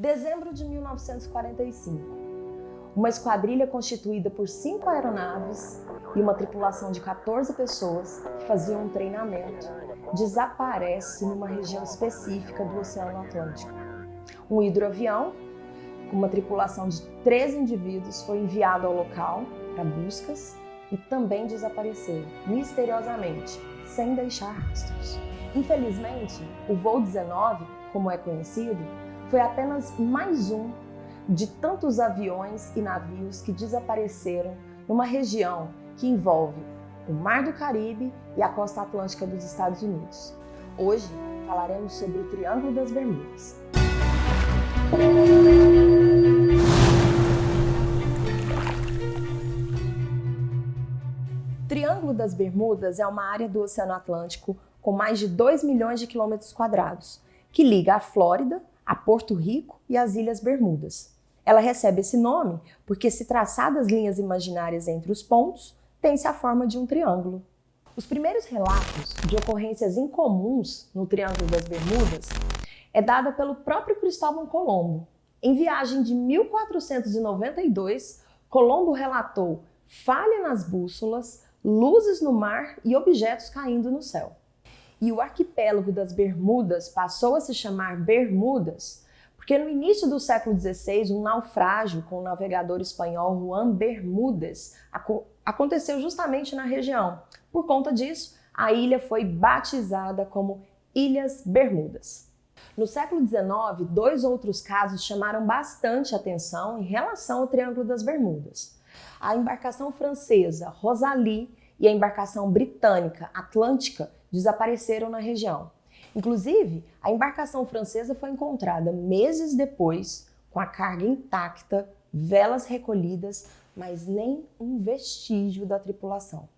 Dezembro de 1945. Uma esquadrilha constituída por 5 aeronaves e uma tripulação de 14 pessoas que faziam um treinamento desaparece numa região específica do Oceano Atlântico. Um hidroavião com uma tripulação de 13 indivíduos foi enviado ao local para buscas e também desapareceu misteriosamente, sem deixar rastros. Infelizmente, o voo 19, como é conhecido, foi apenas mais um de tantos aviões e navios que desapareceram numa região que envolve o Mar do Caribe e a costa atlântica dos Estados Unidos. Hoje falaremos sobre o Triângulo das Bermudas. O Triângulo das Bermudas é uma área do Oceano Atlântico com mais de 2 milhões de quilômetros quadrados, que liga a Flórida, a Porto Rico e as Ilhas Bermudas. Ela recebe esse nome porque, se traçadas linhas imaginárias entre os pontos, tem-se a forma de um triângulo. Os primeiros relatos de ocorrências incomuns no Triângulo das Bermudas é dada pelo próprio Cristóvão Colombo. Em viagem de 1492, Colombo relatou falha nas bússolas, luzes no mar e objetos caindo no céu. E o arquipélago das Bermudas passou a se chamar Bermudas porque no início do século XVI, um naufrágio com o navegador espanhol Juan Bermúdez aconteceu justamente na região. Por conta disso, a ilha foi batizada como Ilhas Bermudas. No século XIX, 2 outros casos chamaram bastante atenção em relação ao Triângulo das Bermudas. A embarcação francesa Rosalie e a embarcação britânica Atlântica desapareceram na região. Inclusive, a embarcação francesa foi encontrada meses depois, com a carga intacta, velas recolhidas, mas nem um vestígio da tripulação.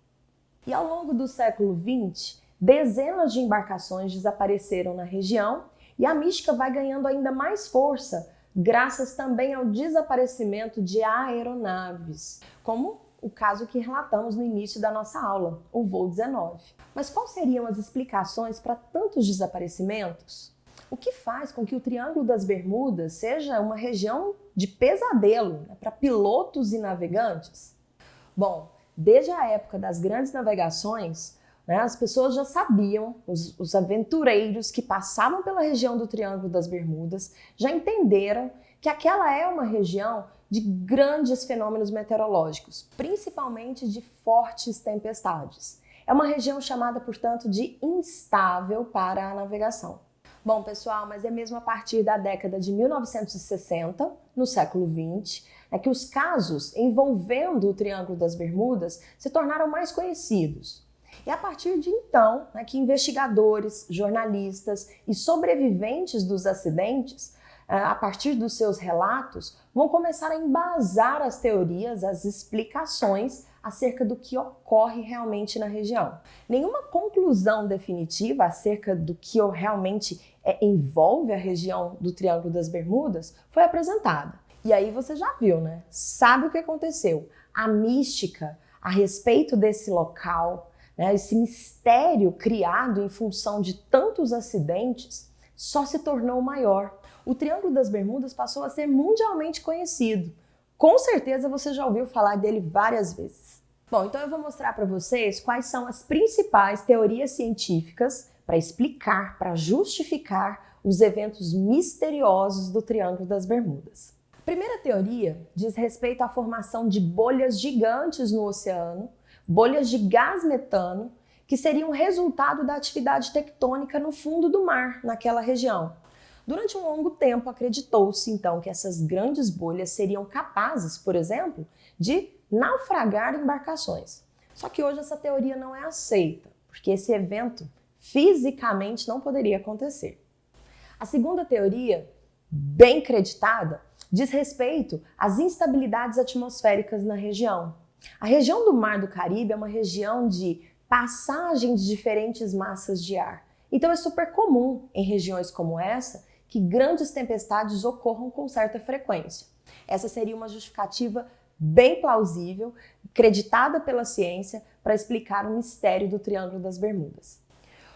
E ao longo do século XX, dezenas de embarcações desapareceram na região e a mística vai ganhando ainda mais força, graças também ao desaparecimento de aeronaves, como o caso que relatamos no início da nossa aula, o voo 19. Mas quais seriam as explicações para tantos desaparecimentos? O que faz com que o Triângulo das Bermudas seja uma região de pesadelo para pilotos e navegantes? Bom, desde a época das grandes navegações, as pessoas já sabiam, os aventureiros que passavam pela região do Triângulo das Bermudas já entenderam que aquela é uma região de grandes fenômenos meteorológicos, principalmente de fortes tempestades. É uma região chamada, portanto, de instável para a navegação. Bom, pessoal, mas é mesmo a partir da década de 1960, no século XX, que os casos envolvendo o Triângulo das Bermudas se tornaram mais conhecidos. E a partir de então, que investigadores, jornalistas e sobreviventes dos acidentes, a partir dos seus relatos, vão começar a embasar as teorias, as explicações acerca do que ocorre realmente na região. Nenhuma conclusão definitiva acerca do que realmente envolve a região do Triângulo das Bermudas foi apresentada. E aí você já viu, né? Sabe o que aconteceu? A mística a respeito desse local, esse mistério criado em função de tantos acidentes, só se tornou maior. O Triângulo das Bermudas passou a ser mundialmente conhecido. Com certeza você já ouviu falar dele várias vezes. Bom, então eu vou mostrar para vocês quais são as principais teorias científicas para explicar, para justificar os eventos misteriosos do Triângulo das Bermudas. A primeira teoria diz respeito à formação de bolhas gigantes no oceano, bolhas de gás metano, que seriam resultado da atividade tectônica no fundo do mar, naquela região. Durante um longo tempo, acreditou-se, então, que essas grandes bolhas seriam capazes, por exemplo, de naufragar embarcações. Só que hoje essa teoria não é aceita, porque esse evento fisicamente não poderia acontecer. A segunda teoria, bem creditada, diz respeito às instabilidades atmosféricas na região. A região do Mar do Caribe é uma região de passagem de diferentes massas de ar. Então é super comum em regiões como essa que grandes tempestades ocorram com certa frequência. Essa seria uma justificativa bem plausível, creditada pela ciência, para explicar o mistério do Triângulo das Bermudas.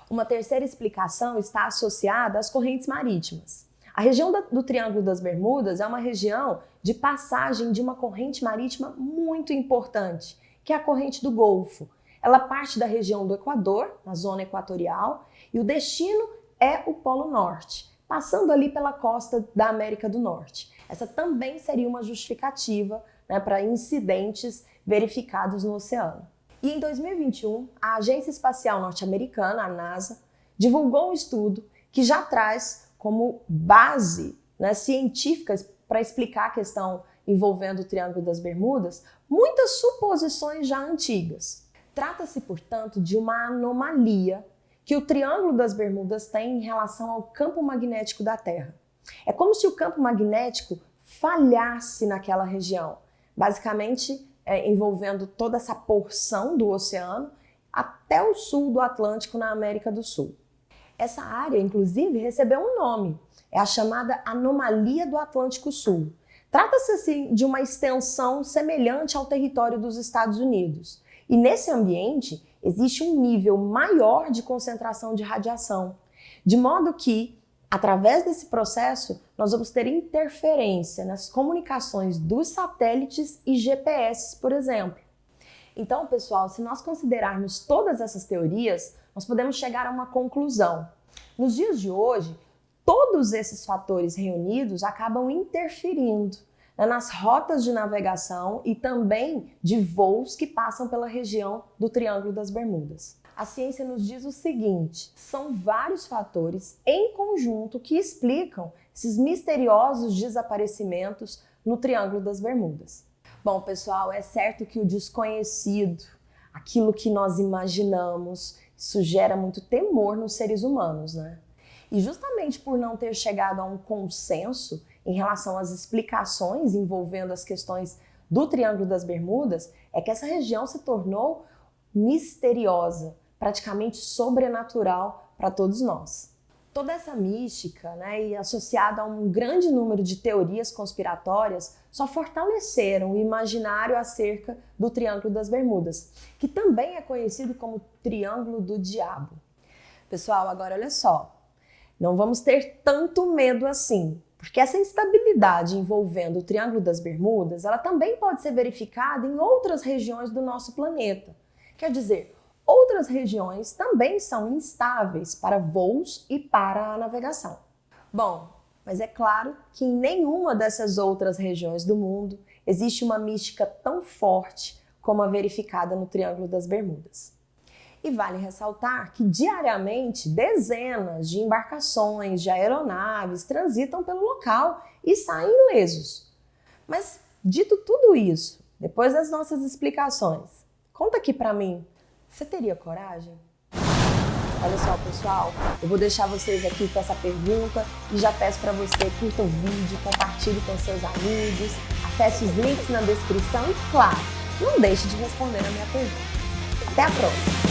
Uma terceira explicação está associada às correntes marítimas. A região do Triângulo das Bermudas é uma região de passagem de uma corrente marítima muito importante, que é a corrente do Golfo. Ela parte da região do Equador, na zona equatorial, e o destino é o Polo Norte, passando ali pela costa da América do Norte. Essa também seria uma justificativa, né, para incidentes verificados no oceano. E em 2021, a Agência Espacial Norte-Americana, a NASA, divulgou um estudo que já traz como base, né, científicas para explicar a questão envolvendo o Triângulo das Bermudas muitas suposições já antigas. Trata-se, portanto, de uma anomalia que o Triângulo das Bermudas tem em relação ao campo magnético da Terra. É como se o campo magnético falhasse naquela região, basicamente envolvendo toda essa porção do oceano até o sul do Atlântico na América do Sul. Essa área, inclusive, recebeu um nome, é a chamada Anomalia do Atlântico Sul. Trata-se assim, de uma extensão semelhante ao território dos Estados Unidos. E nesse ambiente existe um nível maior de concentração de radiação, de modo que, através desse processo, nós vamos ter interferência nas comunicações dos satélites e GPS, por exemplo. Então, pessoal, se nós considerarmos todas essas teorias, nós podemos chegar a uma conclusão. Nos dias de hoje, todos esses fatores reunidos acabam interferindo, né, nas rotas de navegação e também de voos que passam pela região do Triângulo das Bermudas. A ciência nos diz o seguinte: são vários fatores em conjunto que explicam esses misteriosos desaparecimentos no Triângulo das Bermudas. Bom, pessoal, é certo que o desconhecido, aquilo que nós imaginamos, isso gera muito temor nos seres humanos, né? E justamente por não ter chegado a um consenso em relação às explicações envolvendo as questões do Triângulo das Bermudas, é que essa região se tornou misteriosa, praticamente sobrenatural para todos nós. Toda essa mística, né, e associada a um grande número de teorias conspiratórias, só fortaleceram o imaginário acerca do Triângulo das Bermudas, que também é conhecido como Triângulo do Diabo. Pessoal, agora olha só, não vamos ter tanto medo assim, porque essa instabilidade envolvendo o Triângulo das Bermudas, ela também pode ser verificada em outras regiões do nosso planeta. Quer dizer, outras regiões também são instáveis para voos e para a navegação. Bom, mas é claro que em nenhuma dessas outras regiões do mundo existe uma mística tão forte como a verificada no Triângulo das Bermudas. E vale ressaltar que diariamente dezenas de embarcações, de aeronaves transitam pelo local e saem ilesos. Mas dito tudo isso, depois das nossas explicações, conta aqui pra mim, você teria coragem? Olha só, pessoal, eu vou deixar vocês aqui com essa pergunta e já peço para você curta o vídeo, compartilhe com seus amigos, acesse os links na descrição e, claro, não deixe de responder a minha pergunta. Até a próxima!